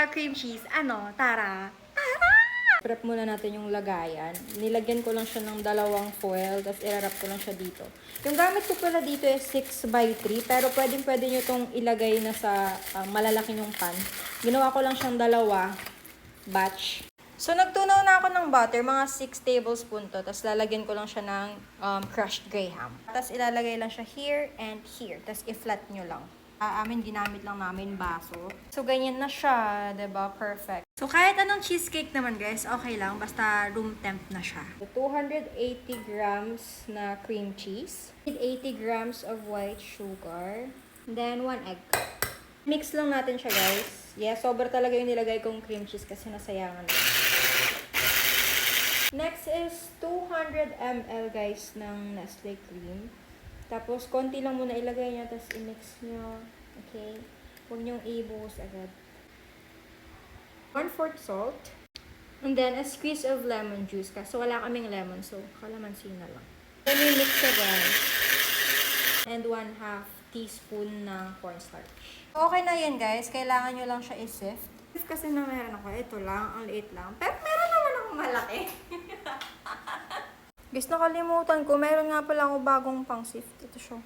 our cream cheese. Ano? Tara! Prep muna natin yung lagayan. Nilagyan ko lang siya ng dalawang foil, tapos irarap ko lang siya dito. Yung gamit ko pala dito is 6x3, pero pwede nyo itong ilagay na sa malalaki yung pan. Ginawa ko lang siyang dalawa batch. So, nagtunaw na ako ng butter, mga 6 tablespoon to. Tapos, lalagyan ko lang siya ng crushed graham. Tapos, ilalagay lang siya here and here. Tapos, i-flat nyo lang. Ginamit lang namin baso. So, ganyan na siya. Diba? Perfect. So, kahit anong cheesecake naman, guys, okay lang. Basta room temp na siya. So, 280 grams na cream cheese. 80 grams of white sugar. And then, 1 egg. Mix lang natin siya, guys. Yeah, sobra talaga yung nilagay kong cream cheese kasi nasayangan na. Next is 200 ml, guys, ng Nestle cream. Tapos, konti lang muna ilagay nyo, tapos i-mix nyo. Okay? Huwag nyong ibuhos agad. 1/4 salt. And then, a squeeze of lemon juice. Kasi wala kaming lemon, so kalamansi na lang. Then, i-mix again. And 1/2 teaspoon ng cornstarch. Okay na yan, guys. Kailangan nyo lang siya i-sift. Kasi na meron ako, ito lang, ang liit lang. Pero meron naman akong malaki. Guys, nakalimutan ko. Meron nga pala ako bagong pang-sift. Ito siya.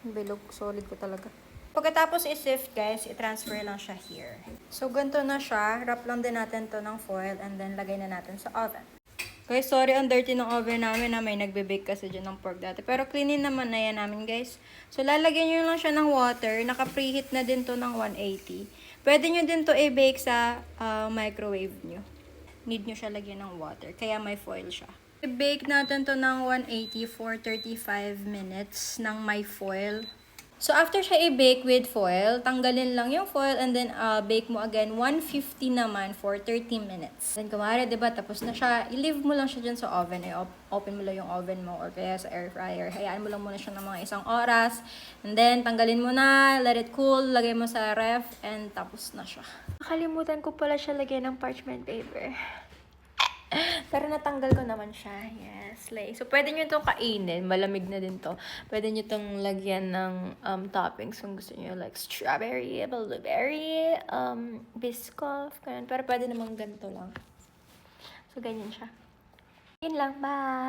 Bilog. Solid ko talaga. Pagkatapos i-sift, guys, i-transfer lang siya here. So, ganito na siya. Wrap lang din natin to ng foil and then lagay na natin sa oven. Guys, sorry ang dirty ng oven namin na may nagbe-bake kasi dyan ng pork dati. Pero cleanin naman na yan namin, guys. So, lalagyan nyo lang siya ng water. Naka-preheat na din to ng 180. Pwede nyo din to i-bake sa microwave nyo. Need nyo siya lagyan ng water. Kaya may foil siya. I-bake natin to ng 180 for 35 minutes ng may foil. So, after siya i-bake with foil, tanggalin lang yung foil and then bake mo again 150 naman for 30 minutes. Then, kumari, diba, tapos na siya, i-leave mo lang siya dyan sa oven. Open mo lang yung oven mo or kaya sa air fryer. Hayaan mo lang muna siya ng mga 1 oras. And then, tanggalin mo na, let it cool, lagay mo sa ref, and tapos na siya. Nakalimutan ko pala siya lagyan ng parchment paper. Pero natanggal ko naman siya. Yes, like. So, pwede nyo itong kainin. Malamig na din to. Pwede nyo itong lagyan ng toppings kung gusto nyo. Like strawberry, blueberry, biscoff, ganun. Pero pwede namang ganito lang. So, ganyan siya. Yun lang. Bye!